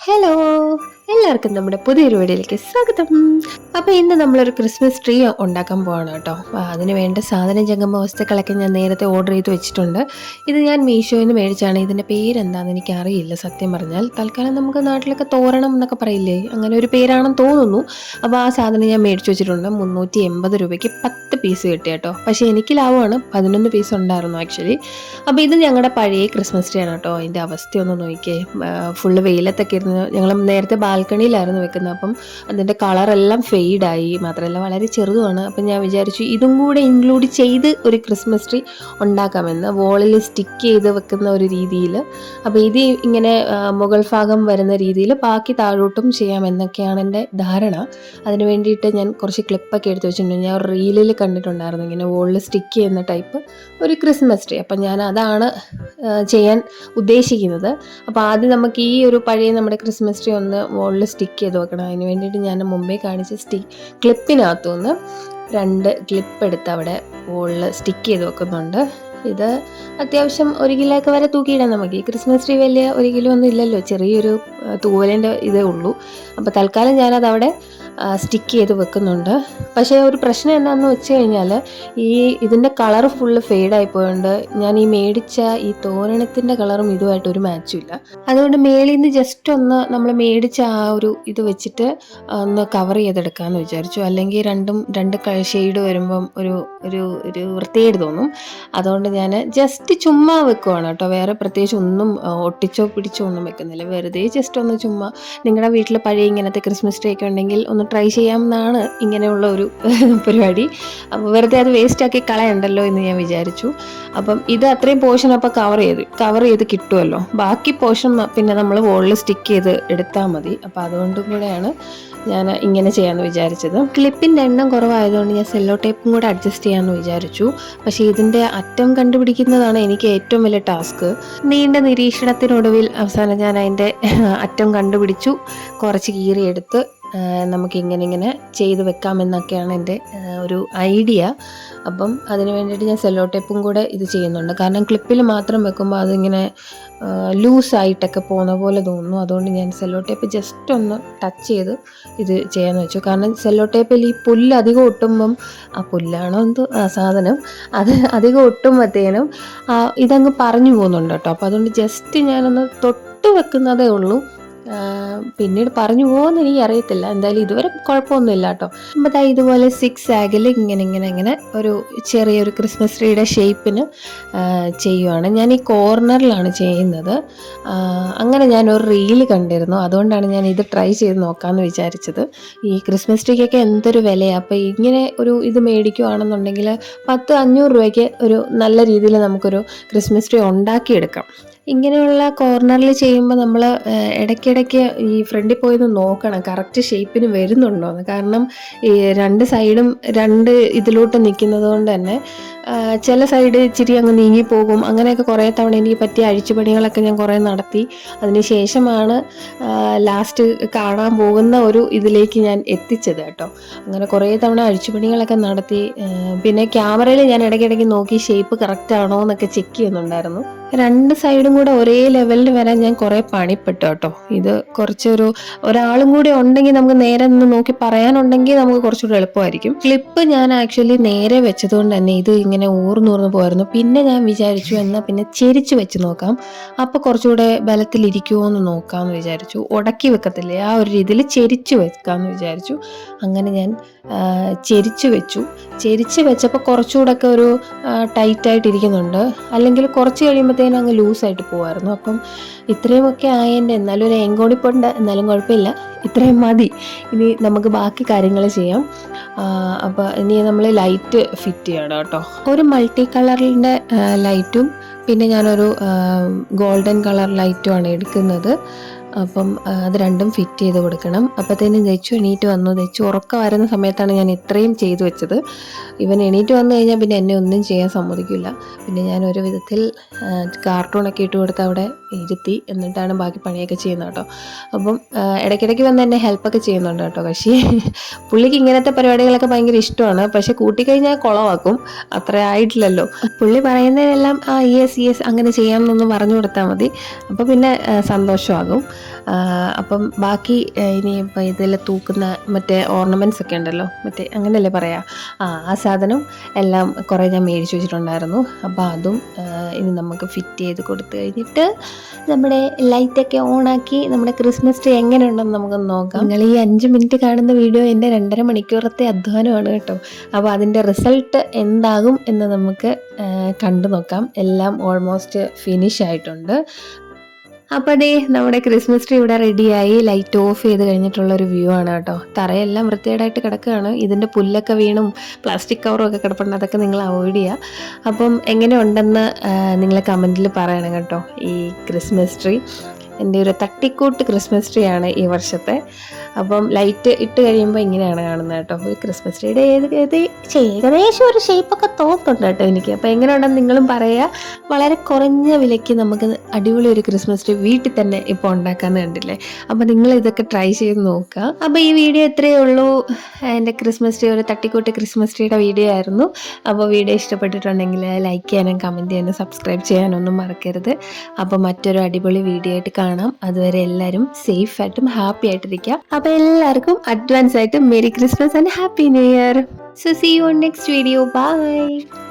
Hello, എല്ലാവർക്കും നമ്മുടെ പുതിയൊരു വീഡിയോയിലേക്ക് സ്വാഗതം. അപ്പോൾ ഇന്ന് നമ്മളൊരു ക്രിസ്മസ് ട്രീ ഉണ്ടാക്കാൻ പോവാണ് കേട്ടോ. അതിന് വേണ്ട സാധനം ജംഗമ വസ്തുക്കളൊക്കെ ഞാൻ നേരത്തെ ഓർഡർ ചെയ്ത് വെച്ചിട്ടുണ്ട്. ഇത് ഞാൻ മീഷോയിൽ നിന്ന് മേടിച്ചാണ്. ഇതിൻ്റെ പേരെന്താണെന്ന് എനിക്കറിയില്ല സത്യം പറഞ്ഞാൽ. തൽക്കാലം നമുക്ക് നാട്ടിലൊക്കെ തോരണം എന്നൊക്കെ പറയില്ലേ, അങ്ങനെ ഒരു പേരാണെന്ന് തോന്നുന്നു. അപ്പോൾ ആ സാധനം ഞാൻ മേടിച്ച് വെച്ചിട്ടുണ്ട്. 380 രൂപയ്ക്ക് 10 പീസ് കിട്ടി കേട്ടോ. പക്ഷേ എനിക്ക് ലാഭമാണ്, 11 പീസ് ഉണ്ടായിരുന്നു ആക്ച്വലി. അപ്പോൾ ഇത് ഞങ്ങളുടെ പഴയ ക്രിസ്മസ് ട്രീ ആണ് കേട്ടോ. അതിൻ്റെ അവസ്ഥയൊന്ന് നോക്കിയേ, ഫുള്ള് വെയിലത്തൊക്കെ ഇരുന്ന് ഞങ്ങൾ നേരത്തെ ബാൽക്കണിയിലായിരുന്നു വെക്കുന്നത്. അപ്പം അതിൻ്റെ കളറെല്ലാം ഫെയ്ഡായി, മാത്രമല്ല വളരെ ചെറുതുമാണ്. അപ്പം ഞാൻ വിചാരിച്ചു ഇതും കൂടെ ഇൻക്ലൂഡ് ചെയ്ത് ഒരു ക്രിസ്മസ് ട്രീ ഉണ്ടാക്കാമെന്ന്, വോളിൽ സ്റ്റിക്ക് ചെയ്ത് വെക്കുന്ന ഒരു രീതിയിൽ. അപ്പോൾ ഇത് ഇങ്ങനെ മുകൾ ഭാഗം വരുന്ന രീതിയിൽ ബാക്കി താഴോട്ടും ചെയ്യാമെന്നൊക്കെയാണ് എൻ്റെ ധാരണ. അതിന് വേണ്ടിയിട്ട് ഞാൻ കുറച്ച് ക്ലിപ്പൊക്കെ എടുത്ത് വെച്ചിട്ടുണ്ട്. ഞാൻ ഒരു റീലിൽ കണ്ടിട്ടുണ്ടായിരുന്നു ഇങ്ങനെ വോളിൽ സ്റ്റിക്ക് ചെയ്യുന്ന ടൈപ്പ് ഒരു ക്രിസ്മസ് ട്രീ. അപ്പം ഞാൻ അതാണ് ചെയ്യാൻ ഉദ്ദേശിക്കുന്നത്. അപ്പോൾ ആദ്യം നമുക്ക് ഈ ഒരു പഴയ നമ്മുടെ ക്രിസ്മസ് ട്രീ ഒന്ന് വോളിൽ സ്റ്റിക്ക് ചെയ്ത് വെക്കണം. അതിന് വേണ്ടിയിട്ട് ഞാൻ മുമ്പേ കാണിച്ച ക്ലിപ്പിനകത്തുനിന്ന് 2 ക്ലിപ്പ് എടുത്ത് അവിടെ വോളിൽ സ്റ്റിക്ക് ചെയ്ത് വെക്കുന്നുണ്ട്. ഇത് അത്യാവശ്യം 1 കിലോ ഒക്കെ വരെ തൂക്കിയിടാം നമുക്ക്. ഈ ക്രിസ്മസ് ട്രീ വലിയ 1 കിലോ ഒന്നും ഇല്ലല്ലോ, ചെറിയൊരു തൂവലിൻ്റെ ഇതേ ഉള്ളൂ. അപ്പോൾ തൽക്കാലം ഞാനത് അവിടെ സ്റ്റിക്ക് ചെയ്ത് വെക്കുന്നുണ്ട്. പക്ഷേ ഒരു പ്രശ്നം എന്താണെന്ന് വെച്ച് കഴിഞ്ഞാൽ ഇതിൻ്റെ കളർ ഫുള്ള് ഫെയ്ഡായി പോയതുകൊണ്ട് ഞാൻ ഈ മേടിച്ച ഈ തോരണത്തിൻ്റെ കളറും ഇതുമായിട്ട് ഒരു മാച്ചും ഇല്ല. അതുകൊണ്ട് മേളിൽ നിന്ന് ജസ്റ്റ് ഒന്ന് നമ്മൾ മേടിച്ച ആ ഒരു ഇത് വെച്ചിട്ട് ഒന്ന് കവർ ചെയ്തെടുക്കാമെന്ന് വിചാരിച്ചു. അല്ലെങ്കിൽ രണ്ട് ഷെയ്ഡ് വരുമ്പം ഒരു ഒരു ഒരു വൃത്തികേട് തോന്നും. അതുകൊണ്ട് ഞാൻ ജസ്റ്റ് ചുമ്മാ വെക്കുവാണ് കേട്ടോ. വേറെ പ്രത്യേകിച്ച് ഒന്നും ഒട്ടിച്ചോ പിടിച്ചോ ഒന്നും വെക്കുന്നില്ല. വെറുതെ ജസ്റ്റ് ഒന്ന് ചുമ്മാ, നിങ്ങളുടെ വീട്ടിൽ പഴയ ഇങ്ങനത്തെ ക്രിസ്മസ് ട്രീ ഒക്കെ ഉണ്ടെങ്കിൽ ഒന്ന് ട്രൈ ചെയ്യാമെന്നാണ് ഇങ്ങനെയുള്ള ഒരു പരിപാടി. അപ്പോൾ വെറുതെ അത് വേസ്റ്റാക്കി കളയണ്ടല്ലോ എന്ന് ഞാൻ വിചാരിച്ചു. അപ്പം ഇത് അത്രയും പോർഷൻ അപ്പോൾ കവർ ചെയ്ത് കിട്ടുമല്ലോ. ബാക്കി പോർഷൻ പിന്നെ നമ്മൾ വോളിൽ സ്റ്റിക്ക് ചെയ്ത് എടുത്താൽ മതി. അപ്പോൾ അതുകൊണ്ടും കൂടെയാണ് ഞാൻ ഇങ്ങനെ ചെയ്യാമെന്ന് വിചാരിച്ചത്. ക്ലിപ്പിൻ്റെ എണ്ണം കുറവായതുകൊണ്ട് ഞാൻ സെല്ലോ ടേപ്പും കൂടെ അഡ്ജസ്റ്റ് ചെയ്യാമെന്ന് വിചാരിച്ചു. പക്ഷേ ഇതിൻ്റെ അറ്റം കണ്ടുപിടിക്കുന്നതാണ് എനിക്ക് ഏറ്റവും വലിയ ടാസ്ക്. നീണ്ട നിരീക്ഷണത്തിനൊടുവിൽ അവസാനം ഞാൻ അതിൻ്റെ അറ്റം കണ്ടുപിടിച്ചു. കുറച്ച് കീറിയെടുത്ത് നമുക്ക് ഇങ്ങനെ ചെയ്ത് വെക്കാമെന്നൊക്കെയാണ് എൻ്റെ ഒരു ഐഡിയ. അപ്പം അതിന് വേണ്ടിയിട്ട് ഞാൻ സെല്ലോ ടേപ്പും കൂടെ ഇത് ചെയ്യുന്നുണ്ട്. കാരണം ക്ലിപ്പിൽ മാത്രം വെക്കുമ്പോൾ അതിങ്ങനെ ലൂസായിട്ടൊക്കെ പോകുന്ന പോലെ തോന്നുന്നു. അതുകൊണ്ട് ഞാൻ സെല്ലോ ടേപ്പ് ജസ്റ്റ് ഒന്ന് ടച്ച് ചെയ്ത് ഇത് ചെയ്യാമെന്ന് വെച്ചു. കാരണം സെല്ലോ ടേപ്പിൽ ഈ പുല്ല് അധികം ഒട്ടുമ്പം, ആ പുല്ലാണോ എന്തോ സാധനം, അത് അധികം ഒട്ടുമ്പോഴത്തേനും ഇതങ്ങ് പറഞ്ഞു പോകുന്നുണ്ട് കേട്ടോ. അപ്പോൾ അതുകൊണ്ട് ജസ്റ്റ് ഞാനൊന്ന് തൊട്ട് വെക്കുന്നതേ ഉള്ളൂ. പിന്നീട് പറഞ്ഞു പോകുമെന്ന് എനിക്ക് അറിയത്തില്ല. എന്തായാലും ഇതുവരെ കുഴപ്പമൊന്നുമില്ല കേട്ടോ. അപ്പോൾ ഇതുപോലെ 6 ആഗിൽ ഇങ്ങനെ ഒരു ചെറിയൊരു ക്രിസ്മസ് ട്രീയുടെ ഷേപ്പിന് ചെയ്യുവാണ്. ഞാൻ ഈ കോർണറിലാണ് ചെയ്യുന്നത്. അങ്ങനെ ഞാനൊരു റീല് കണ്ടിരുന്നു, അതുകൊണ്ടാണ് ഞാൻ ഇത് ട്രൈ ചെയ്ത് നോക്കാമെന്ന് വിചാരിച്ചത്. ഈ ക്രിസ്മസ് ട്രീക്കൊക്കെ എന്തൊരു വിലയാണ്. അപ്പോൾ ഇങ്ങനെ ഒരു ഇത് മേടിക്കുകയാണെന്നുണ്ടെങ്കിൽ 100-500 രൂപയ്ക്ക് ഒരു നല്ല രീതിയിൽ നമുക്കൊരു ക്രിസ്മസ് ട്രീ ഉണ്ടാക്കിയെടുക്കാം. ഇങ്ങനെയുള്ള കോർണറിൽ ചെയ്യുമ്പോൾ നമ്മൾ ഇടയ്ക്കിടയ്ക്ക് ഈ ഫ്രണ്ടിൽ പോയത് നോക്കണം കറക്റ്റ് ഷേപ്പിന് വരുന്നുണ്ടോയെന്ന്. കാരണം ഈ 2 സൈഡും 2 ഇതിലോട്ട് നിൽക്കുന്നത് കൊണ്ട് തന്നെ ചില സൈഡ് ഇച്ചിരി അങ്ങ് നീങ്ങിപ്പോകും. അങ്ങനെയൊക്കെ കുറേ തവണ എനിക്ക് പറ്റിയ അഴിച്ചുപണികളൊക്കെ ഞാൻ കുറേ നടത്തി. അതിന് ശേഷമാണ് ലാസ്റ്റ് കാണാൻ പോകുന്ന ഒരു ഇതിലേക്ക് ഞാൻ എത്തിച്ചത് കേട്ടോ. അങ്ങനെ കുറേ തവണ അഴിച്ചുപണികളൊക്കെ നടത്തി. പിന്നെ ക്യാമറയിൽ ഞാൻ ഇടയ്ക്കിടയ്ക്ക് നോക്കി ഷേപ്പ് കറക്റ്റ് ആണോ എന്നൊക്കെ ചെക്ക് ചെയ്യുന്നുണ്ടായിരുന്നു. 2 സൈഡും കൂടെ ഒരേ ലെവലിൽ വരാൻ ഞാൻ കുറേ പണിപ്പെട്ടു കേട്ടോ. ഇത് കുറച്ചൊരു ഒരാളും കൂടി ഉണ്ടെങ്കിൽ നമുക്ക് നേരെ നിന്ന് നോക്കി പറയാനുണ്ടെങ്കിൽ നമുക്ക് കുറച്ചുകൂടി എളുപ്പമായിരിക്കും. ക്ലിപ്പ് ഞാൻ ആക്ച്വലി നേരെ വെച്ചതുകൊണ്ട് തന്നെ ഇത് ഇങ്ങനെ ഊർന്നൂർന്ന് പോയിരുന്നു. പിന്നെ ഞാൻ വിചാരിച്ചു എന്നാൽ പിന്നെ ചെരിച്ച് വെച്ച് നോക്കാം, അപ്പോൾ കുറച്ചുകൂടെ ബലത്തിലിരിക്കുമോ എന്ന് നോക്കാമെന്ന് വിചാരിച്ചു. ഉടക്കി വെക്കത്തില്ലേ, ആ ഒരു രീതിയിൽ ചെരിച്ച് വെക്കാമെന്ന് വിചാരിച്ചു. അങ്ങനെ ഞാൻ ചെരിച്ച് വെച്ചു. ചെരിച്ച് വെച്ചപ്പോൾ കുറച്ചുകൂടെ ഒക്കെ ഒരു ടൈറ്റായിട്ടിരിക്കുന്നുണ്ട്. അല്ലെങ്കിൽ കുറച്ച് കഴിയുമ്പോഴത്തേനും അങ്ങ് ലൂസായിട്ട് പോകുമായിരുന്നു. അപ്പം ഇത്രയുമൊക്കെ ആയതിൻ്റെ എന്നാലും ഒരു എങ്കോടിപ്പുണ്ട്, എന്നാലും കുഴപ്പമില്ല, ഇത്രയും മതി. ഇനി നമുക്ക് ബാക്കി കാര്യങ്ങൾ ചെയ്യാം. അപ്പോൾ ഇനി നമ്മൾ ലൈറ്റ് ഫിറ്റ് ചെയ്യണം കേട്ടോ. ഒരു മൾട്ടി കളറിൻ്റെ ലൈറ്റും പിന്നെ ഞാനൊരു ഗോൾഡൻ കളർ ലൈറ്റുമാണ് എടുക്കുന്നത്. അപ്പം അത് രണ്ടും ഫിറ്റ് ചെയ്ത് കൊടുക്കണം. അപ്പോഴത്തേനും ദച്ചു എണീറ്റ് വന്നു. ദച്ചു ഉറക്കം വരുന്ന സമയത്താണ് ഞാൻ ഇത്രയും ചെയ്തു വെച്ചത്. ഇവൻ എണീറ്റ് വന്നു കഴിഞ്ഞാൽ പിന്നെ എന്നെ ഒന്നും ചെയ്യാൻ സമ്മതിക്കില്ല. പിന്നെ ഞാൻ ഒരു വിധത്തിൽ കാർട്ടൂണൊക്കെ ഇട്ട് കൊടുത്ത് അവിടെ ഇരുത്തി, എന്നിട്ടാണ് ബാക്കി പണിയൊക്കെ ചെയ്യുന്നത് കേട്ടോ. അപ്പം ഇടയ്ക്കിടയ്ക്ക് വന്ന് എന്നെ ഹെൽപ്പൊക്കെ ചെയ്യുന്നുണ്ട് കേട്ടോ. പക്ഷേ പുള്ളിക്ക് ഇങ്ങനത്തെ പരിപാടികളൊക്കെ ഭയങ്കര ഇഷ്ടമാണ്. പക്ഷെ കൂട്ടിക്കഴിഞ്ഞാൽ കുളമാക്കും, അത്ര ആയിട്ടില്ലല്ലോ. പുള്ളി പറയുന്നതിനെല്ലാം യെസ് അങ്ങനെ ചെയ്യാമെന്നൊന്ന് പറഞ്ഞു കൊടുത്താൽ മതി. അപ്പോൾ പിന്നെ സന്തോഷമാകും. അപ്പം ബാക്കി ഇനിയിപ്പോൾ ഇതിൽ തൂക്കുന്ന മറ്റേ ഓർണമെൻറ്റ്സ് ഒക്കെ ഉണ്ടല്ലോ, മറ്റേ അങ്ങനെയല്ലേ പറയാ, ആ സാധനം എല്ലാം കുറേ ഞാൻ മേടിച്ച് വെച്ചിട്ടുണ്ടായിരുന്നു. അപ്പോൾ അതും ഇനി നമുക്ക് ഫിറ്റ് ചെയ്ത് കൊടുത്തു കഴിഞ്ഞിട്ട് നമ്മുടെ ലൈറ്റൊക്കെ ഓണാക്കി നമ്മുടെ ക്രിസ്മസ് ട്രീ എങ്ങനെ ഉണ്ടെന്ന് നമുക്കൊന്ന് നോക്കാം. നിങ്ങൾ ഈ 5 മിനിറ്റ് കാണുന്ന വീഡിയോ എൻ്റെ 2.5 മണിക്കൂറത്തെ അധ്വാനമാണ് കേട്ടോ. അപ്പോൾ അതിൻ്റെ റിസൾട്ട് എന്താകും എന്ന് നമുക്ക് കണ്ടു നോക്കാം. എല്ലാം ഓൾമോസ്റ്റ് ഫിനിഷ് ആയിട്ടുണ്ട്. അപ്പോൾ അതേ നമ്മുടെ ക്രിസ്മസ് ട്രീ ഇവിടെ റെഡിയായി. ലൈറ്റ് ഓഫ് ചെയ്ത് കഴിഞ്ഞിട്ടുള്ള ഒരു വ്യൂ ആണ് കേട്ടോ. തറയെല്ലാം വൃത്തികേടായിട്ട് കിടക്കുകയാണ്. ഇതിൻ്റെ പുല്ലൊക്കെ വീണും പ്ലാസ്റ്റിക് കവറും ഒക്കെ കിടപ്പുണ്ട്. അതൊക്കെ നിങ്ങൾ അവോയ്ഡ് ചെയ്യുക. അപ്പം എങ്ങനെ ഉണ്ടെന്ന് നിങ്ങൾ കമൻറ്റിൽ പറയണം കേട്ടോ. ഈ ക്രിസ്മസ് ട്രീ എൻ്റെ ഒരു തട്ടിക്കൂട്ട് ക്രിസ്മസ് ട്രീ ആണ് ഈ വർഷത്തെ. അപ്പം ലൈറ്റ് ഇട്ട് കഴിയുമ്പോൾ ഇങ്ങനെയാണ് കാണുന്നത് കേട്ടോ. ഒരു ക്രിസ്മസ് ട്രീയുടെ ഏകദേശം ഒരു ഷേപ്പൊക്കെ തോന്നുന്നുണ്ട് കേട്ടോ എനിക്ക്. അപ്പോൾ എങ്ങനെ ഉണ്ടെന്ന് നിങ്ങളും പറയുക. വളരെ കുറഞ്ഞ വിലയ്ക്ക് നമുക്ക് അടിപൊളി ഒരു ക്രിസ്മസ് ട്രീ വീട്ടിൽ തന്നെ ഇപ്പോൾ ഉണ്ടാക്കാമെന്ന് കണ്ടില്ലേ. അപ്പോൾ നിങ്ങൾ ഇതൊക്കെ ട്രൈ ചെയ്ത് നോക്കുക. അപ്പോൾ ഈ വീഡിയോ ഇത്രയേ ഉള്ളൂ. എൻ്റെ ക്രിസ്മസ് ട്രീ, ഒരു തട്ടിക്കൂട്ട് ക്രിസ്മസ് ട്രീയുടെ വീഡിയോ ആയിരുന്നു. അപ്പോൾ വീഡിയോ ഇഷ്ടപ്പെട്ടിട്ടുണ്ടെങ്കിൽ ലൈക്ക് ചെയ്യാനും കമൻറ്റ് ചെയ്യാനും സബ്സ്ക്രൈബ് ചെയ്യാനൊന്നും മറക്കരുത്. അപ്പോൾ മറ്റൊരു അടിപൊളി വീഡിയോ ആയിട്ട് കാണാം. അതുവരെ എല്ലാവരും സേഫായിട്ടും ഹാപ്പി ആയിട്ടിരിക്കുക. അപ്പോൾ എല്ലാവർക്കും അഡ്വാൻസ് ആയിട്ട് merry Christmas and happy new year. So see you on next video. By.